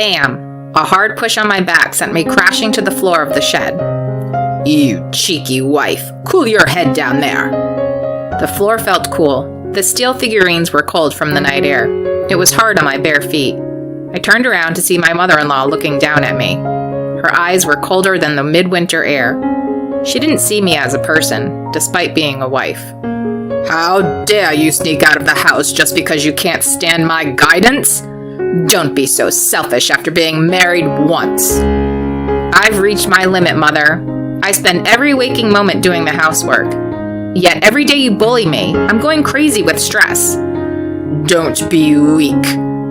Bam! A hard push on my back sent me crashing to the floor of the shed. You cheeky wife, cool your head down there. The floor felt cool. The steel figurines were cold from the night air. It was hard on my bare feet. I turned around to see my mother-in-law looking down at me. Her eyes were colder than the midwinter air. She didn't see me as a person, despite being a wife. How dare you sneak out of the house just because you can't stand my guidance? Don't be so selfish after being married once. I've reached my limit, Mother. I spend every waking moment doing the housework. Yet every day you bully me, I'm going crazy with stress. Don't be weak.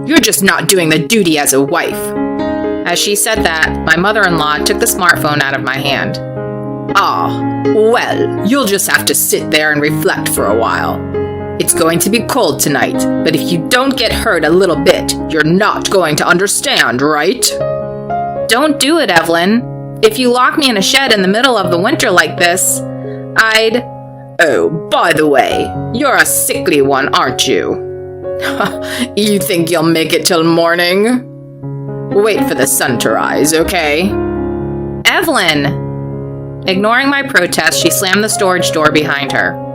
You're just not doing the duty as a wife. As she said that, my mother-in-law took the smartphone out of my hand. Ah, well, you'll just have to sit there and reflect for a while. It's going to be cold tonight, but if you don't get hurt a little bit, you're not going to understand, right? Don't do it, Evelyn. If you lock me in a shed in the middle of the winter like this, I'd... Oh, by the way, you're a sickly one, aren't you? You think you'll make it till morning? Wait for the sun to rise, okay? Evelyn! Ignoring my protest, she slammed the storage door behind her.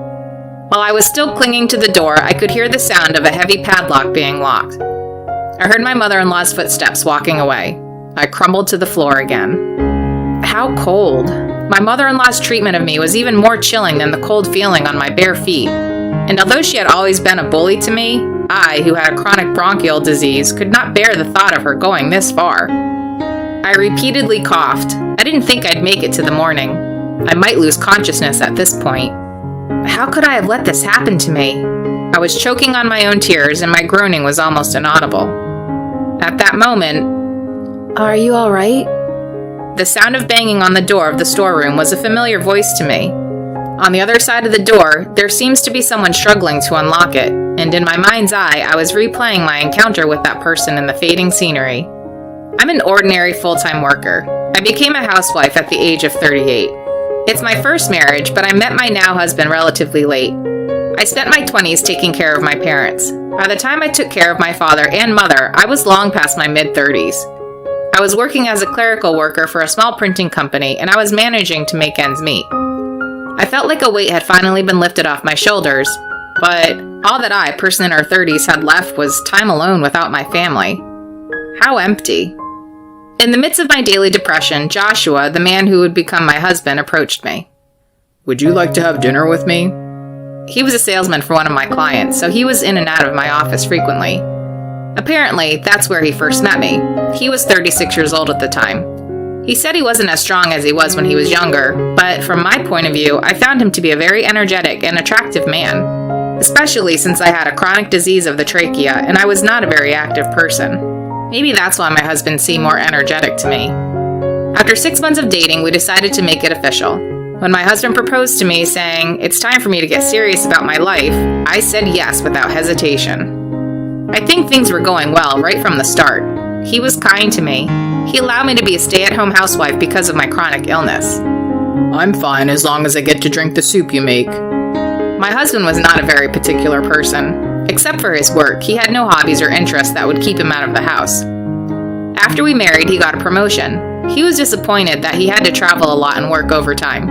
While I was still clinging to the door, I could hear the sound of a heavy padlock being locked. I heard my mother-in-law's footsteps walking away. I crumbled to the floor again. How cold. My mother-in-law's treatment of me was even more chilling than the cold feeling on my bare feet. And although she had always been a bully to me, I, who had a chronic bronchial disease, could not bear the thought of her going this far. I repeatedly coughed. I didn't think I'd make it to the morning. I might lose consciousness at this point. How could I have let this happen to me? I was choking on my own tears, and my groaning was almost inaudible. At that moment, Are you all right? The sound of banging on the door of the storeroom was a familiar voice to me. On the other side of the door, there seems to be someone struggling to unlock it, and in my mind's eye, I was replaying my encounter with that person in the fading scenery. I'm an ordinary full-time worker. I became a housewife at the age of 38. It's my first marriage, but I met my now husband relatively late. I spent my 20s taking care of my parents. By the time I took care of my father and mother, I was long past my mid-30s. I was working as a clerical worker for a small printing company, and I was managing to make ends meet. I felt like a weight had finally been lifted off my shoulders, but all that I, person in her 30s, had left was time alone without my family. How empty. In the midst of my daily depression, Joshua, the man who would become my husband, approached me. Would you like to have dinner with me? He was a salesman for one of my clients, so he was in and out of my office frequently. Apparently, that's where he first met me. He was 36 years old at the time. He said he wasn't as strong as he was when he was younger, but from my point of view, I found him to be a very energetic and attractive man, especially since I had a chronic disease of the trachea and I was not a very active person. Maybe that's why my husband seemed more energetic to me. After 6 months of dating, we decided to make it official. When my husband proposed to me, saying, "It's time for me to get serious about my life," I said yes without hesitation. I think things were going well right from the start. He was kind to me. He allowed me to be a stay-at-home housewife because of my chronic illness. I'm fine as long as I get to drink the soup you make. My husband was not a very particular person. Except for his work, he had no hobbies or interests that would keep him out of the house. After we married, he got a promotion. He was disappointed that he had to travel a lot and work overtime.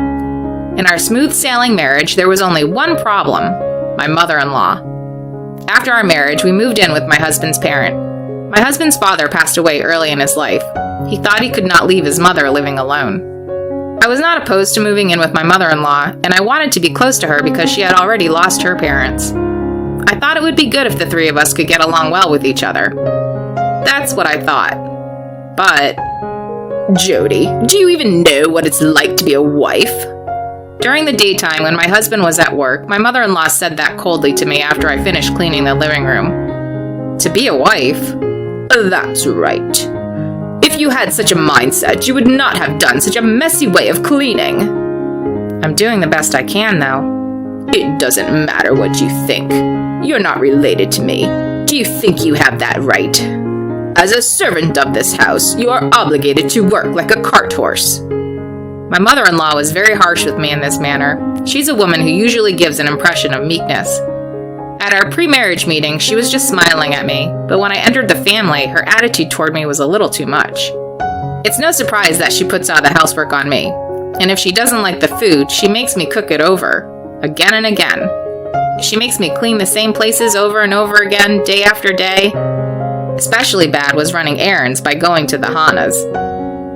In our smooth-sailing marriage, there was only one problem: my mother-in-law. After our marriage, we moved in with my husband's parent. My husband's father passed away early in his life. He thought he could not leave his mother living alone. I was not opposed to moving in with my mother-in-law, and I wanted to be close to her because she had already lost her parents. I thought it would be good if the three of us could get along well with each other. That's what I thought. But, Jody, do you even know what it's like to be a wife? During the daytime, when my husband was at work, my mother-in-law said that coldly to me after I finished cleaning the living room. To be a wife? That's right. If you had such a mindset, you would not have done such a messy way of cleaning. I'm doing the best I can, though. It doesn't matter what you think. You're not related to me. Do you think you have that right? As a servant of this house, you are obligated to work like a cart horse. My mother-in-law was very harsh with me in this manner. She's a woman who usually gives an impression of meekness. At our pre-marriage meeting, she was just smiling at me, but when I entered the family, her attitude toward me was a little too much. It's no surprise that she puts all the housework on me, and if she doesn't like the food, she makes me cook it over, again and again. She makes me clean the same places over and over again, day after day. Especially bad was running errands by going to the Hanas.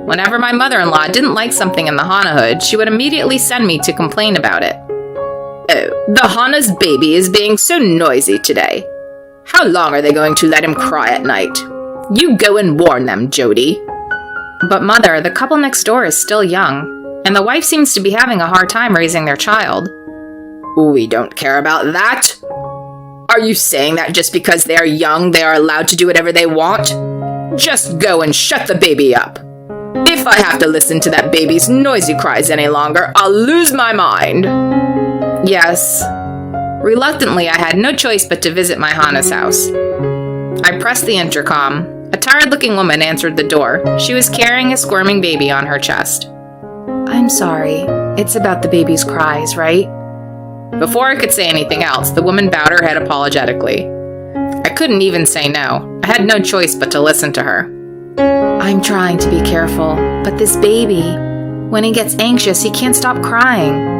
Whenever my mother-in-law didn't like something in the Hana hood, she would immediately send me to complain about it. "Oh, the Hana's baby is being so noisy today. How long are they going to let him cry at night? You go and warn them, Jody." But mother, the couple next door is still young, and the wife seems to be having a hard time raising their child. "We don't care about that. Are you saying that just because they are young, they are allowed to do whatever they want? Just go and shut the baby up. If I have to listen to that baby's noisy cries any longer, I'll lose my mind." Yes. Reluctantly, I had no choice but to visit my Hana's house. I pressed the intercom. A tired-looking woman answered the door. She was carrying a squirming baby on her chest. "I'm sorry. It's about the baby's cries, right?" Before I could say anything else, the woman bowed her head apologetically. I couldn't even say no. I had no choice but to listen to her. "I'm trying to be careful, but this baby, when he gets anxious, he can't stop crying."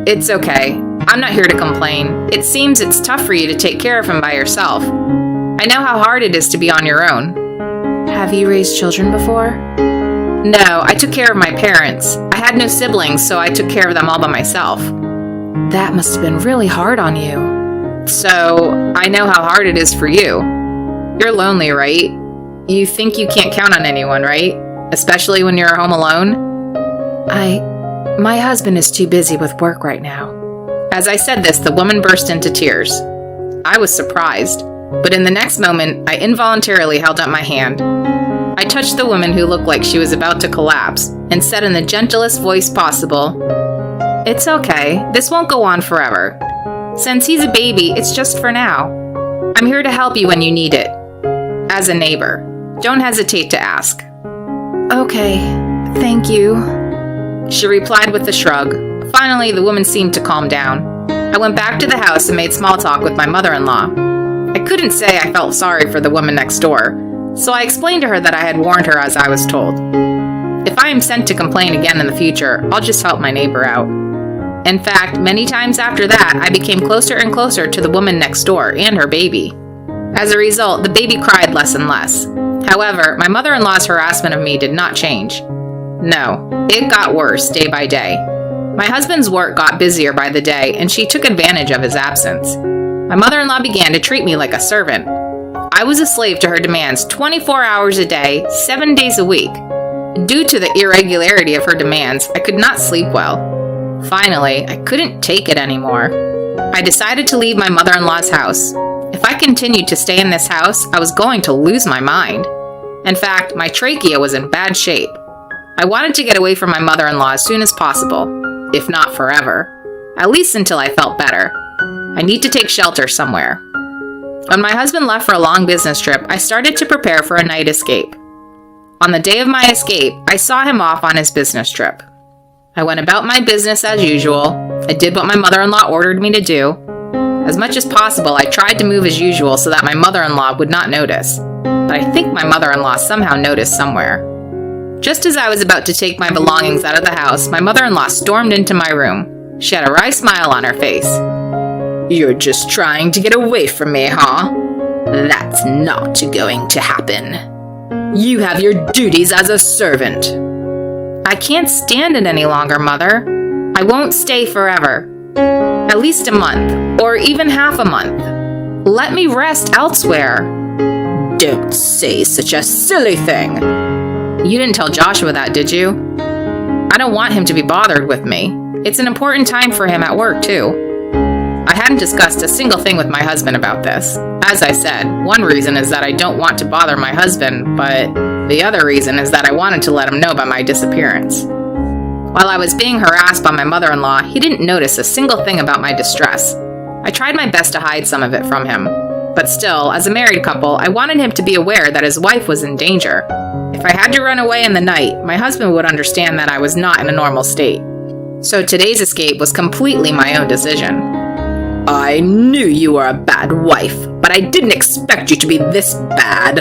It's okay. I'm not here to complain. It seems it's tough for you to take care of him by yourself. I know how hard it is to be on your own." "Have you raised children before?" "No, I took care of my parents. I had no siblings, so I took care of them all by myself." "That must have been really hard on you." "So, I know how hard it is for you. You're lonely, right? You think you can't count on anyone, right? Especially when you're home alone?" My husband is too busy with work right now." As I said this, the woman burst into tears. I was surprised, but in the next moment, I involuntarily held up my hand. I touched the woman who looked like she was about to collapse and said in the gentlest voice possible, "It's okay. This won't go on forever. Since he's a baby, it's just for now. I'm here to help you when you need it. As a neighbor. Don't hesitate to ask." "Okay, thank you," she replied with a shrug. Finally, the woman seemed to calm down. I went back to the house and made small talk with my mother-in-law. I couldn't say I felt sorry for the woman next door, so I explained to her that I had warned her as I was told. If I am sent to complain again in the future, I'll just help my neighbor out. In fact, many times after that, I became closer and closer to the woman next door and her baby. As a result, the baby cried less and less. However, my mother-in-law's harassment of me did not change. No, it got worse day by day. My husband's work got busier by the day, and she took advantage of his absence. My mother-in-law began to treat me like a servant. I was a slave to her demands 24 hours a day, 7 days a week. Due to the irregularity of her demands, I could not sleep well. Finally, I couldn't take it anymore. I decided to leave my mother-in-law's house. If I continued to stay in this house, I was going to lose my mind. In fact, my trachea was in bad shape. I wanted to get away from my mother-in-law as soon as possible, if not forever, at least until I felt better. I need to take shelter somewhere. When my husband left for a long business trip, I started to prepare for a night escape. On the day of my escape, I saw him off on his business trip. I went about my business as usual. I did what my mother-in-law ordered me to do. As much as possible, I tried to move as usual so that my mother-in-law would not notice. But I think my mother-in-law somehow noticed somewhere. Just as I was about to take my belongings out of the house, my mother-in-law stormed into my room. She had a wry smile on her face. "You're just trying to get away from me, huh? That's not going to happen. You have your duties as a servant." "I can't stand it any longer, Mother. I won't stay forever. At least a month, or even half a month. Let me rest elsewhere." "Don't say such a silly thing." "You didn't tell Joshua that, did you? I don't want him to be bothered with me. It's an important time for him at work, too." I hadn't discussed a single thing with my husband about this. As I said, one reason is that I don't want to bother my husband, but the other reason is that I wanted to let him know about my disappearance. While I was being harassed by my mother-in-law, he didn't notice a single thing about my distress. I tried my best to hide some of it from him. But still, as a married couple, I wanted him to be aware that his wife was in danger. If I had to run away in the night, my husband would understand that I was not in a normal state. So today's escape was completely my own decision. I knew you were a bad wife, but I didn't expect you to be this bad.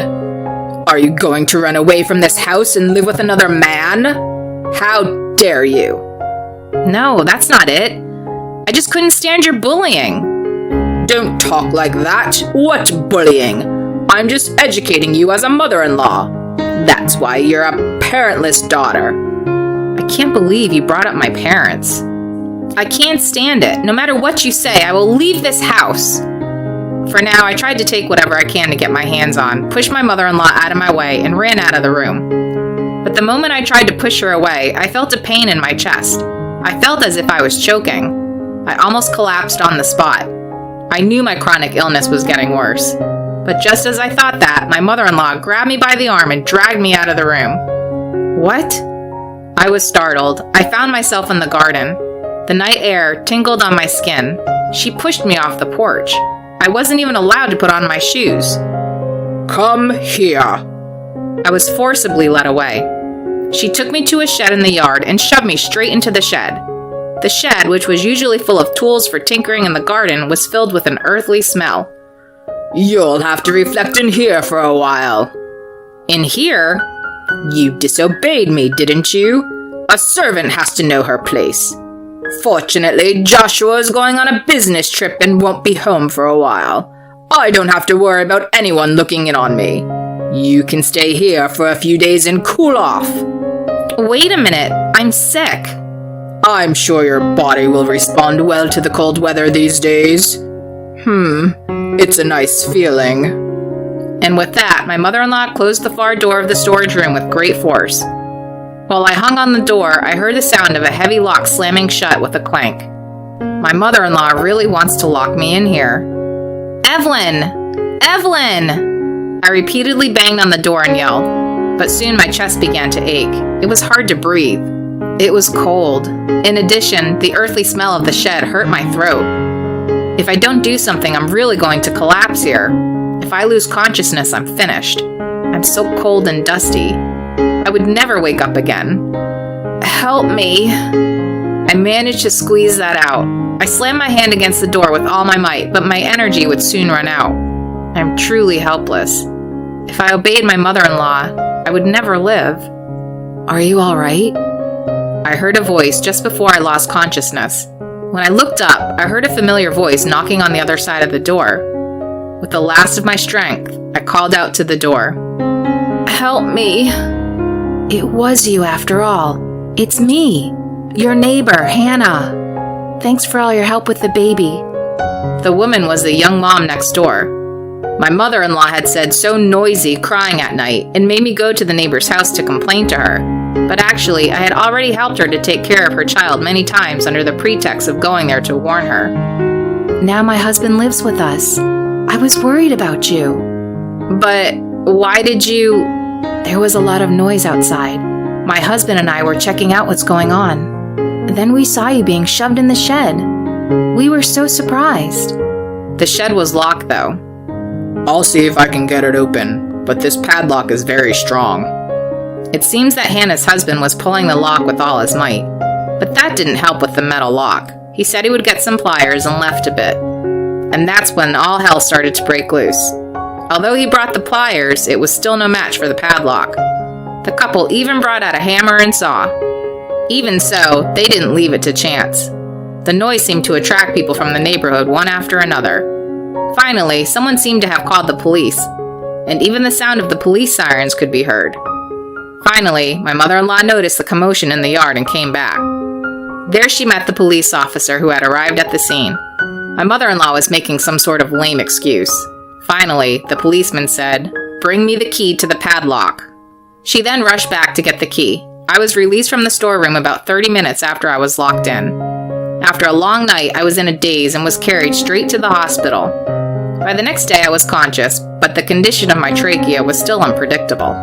Are you going to run away from this house and live with another man? How dare you? No, that's not it. I just couldn't stand your bullying. Don't talk like that. What bullying? I'm just educating you as a mother-in-law. That's why you're a parentless daughter. I can't believe you brought up my parents. I can't stand it. No matter what you say, I will leave this house. For now, I tried to take whatever I can to get my hands on, pushed my mother-in-law out of my way, and ran out of the room. But the moment I tried to push her away, I felt a pain in my chest. I felt as if I was choking. I almost collapsed on the spot. I knew my chronic illness was getting worse. But just as I thought that, my mother-in-law grabbed me by the arm and dragged me out of the room. What? I was startled. I found myself in the garden. The night air tingled on my skin. She pushed me off the porch. I wasn't even allowed to put on my shoes. Come here. I was forcibly led away. She took me to a shed in the yard and shoved me straight into the shed. The shed, which was usually full of tools for tinkering in the garden, was filled with an earthly smell. You'll have to reflect in here for a while. In here? You disobeyed me, didn't you? A servant has to know her place. Fortunately, Joshua is going on a business trip and won't be home for a while. I don't have to worry about anyone looking in on me. You can stay here for a few days and cool off. Wait a minute, I'm sick. I'm sure your body will respond well to the cold weather these days. It's a nice feeling. And with that, my mother-in-law closed the far door of the storage room with great force. While I hung on the door, I heard the sound of a heavy lock slamming shut with a clank. My mother-in-law really wants to lock me in here. Evelyn! Evelyn! I repeatedly banged on the door and yelled, but soon my chest began to ache. It was hard to breathe. It was cold. In addition, the earthly smell of the shed hurt my throat. If I don't do something, I'm really going to collapse here. If I lose consciousness, I'm finished. I'm so cold and dusty. I would never wake up again. Help me. I managed to squeeze that out. I slammed my hand against the door with all my might, but my energy would soon run out. I'm truly helpless. If I obeyed my mother-in-law, I would never live. Are you all right? I heard a voice just before I lost consciousness. When I looked up, I heard a familiar voice knocking on the other side of the door. With the last of my strength, I called out to the door. Help me. It was you after all. It's me, your neighbor, Hannah. Thanks for all your help with the baby. The woman was the young mom next door. My mother-in-law had said so noisy crying at night and made me go to the neighbor's house to complain to her. But actually, I had already helped her to take care of her child many times under the pretext of going there to warn her. Now my husband lives with us. I was worried about you. But why did you... There was a lot of noise outside. My husband and I were checking out what's going on. Then we saw you being shoved in the shed. We were so surprised. The shed was locked, though. I'll see if I can get it open, but this padlock is very strong. It seems that Hannah's husband was pulling the lock with all his might, but that didn't help with the metal lock. He said he would get some pliers and left a bit. And that's when all hell started to break loose. Although he brought the pliers, it was still no match for the padlock. The couple even brought out a hammer and saw. Even so, they didn't leave it to chance. The noise seemed to attract people from the neighborhood one after another. Finally, someone seemed to have called the police, and even the sound of the police sirens could be heard. Finally, my mother-in-law noticed the commotion in the yard and came back. There she met the police officer who had arrived at the scene. My mother-in-law was making some sort of lame excuse. Finally, the policeman said, "Bring me the key to the padlock." She then rushed back to get the key. I was released from the storeroom about 30 minutes after I was locked in. After a long night, I was in a daze and was carried straight to the hospital. By the next day, I was conscious, but the condition of my trachea was still unpredictable.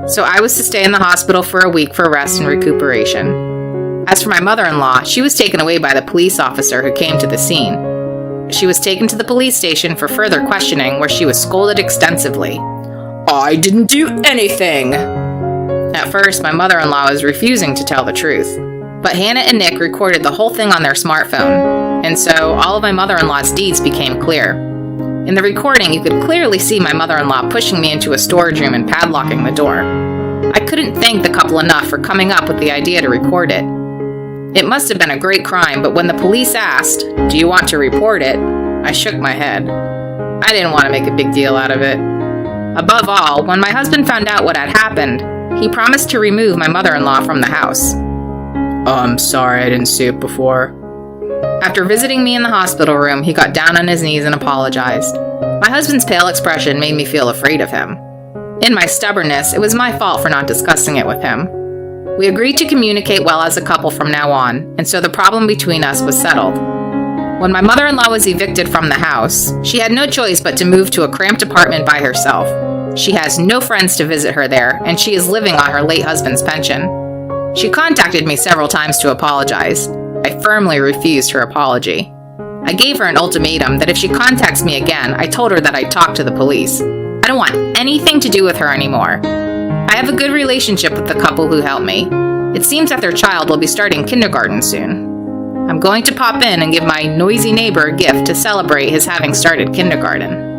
So I was to stay in the hospital for a week for rest and recuperation. As for my mother-in-law, she was taken away by the police officer who came to the scene. She was taken to the police station for further questioning, where she was scolded extensively. I didn't do anything! At first, my mother-in-law was refusing to tell the truth, but Hannah and Nick recorded the whole thing on their smartphone. and so all of my mother-in-law's deeds became clear. In the recording, you could clearly see my mother-in-law pushing me into a storage room and padlocking the door. I couldn't thank the couple enough for coming up with the idea to record it. It must have been a great crime, but when the police asked, "Do you want to report it?" I shook my head. I didn't want to make a big deal out of it. Above all, when my husband found out what had happened, he promised to remove my mother-in-law from the house. "Oh, I'm sorry I didn't see it before." After visiting me in the hospital room, he got down on his knees and apologized. My husband's pale expression made me feel afraid of him. In my stubbornness, it was my fault for not discussing it with him. We agreed to communicate well as a couple from now on, and so the problem between us was settled. When my mother-in-law was evicted from the house, she had no choice but to move to a cramped apartment by herself. She has no friends to visit her there, and she is living on her late husband's pension. She contacted me several times to apologize. I firmly refused her apology. I gave her an ultimatum that if she contacts me again, I told her that I'd talk to the police. I don't want anything to do with her anymore. I have a good relationship with the couple who helped me. It seems that their child will be starting kindergarten soon. I'm going to pop in and give my noisy neighbor a gift to celebrate his having started kindergarten.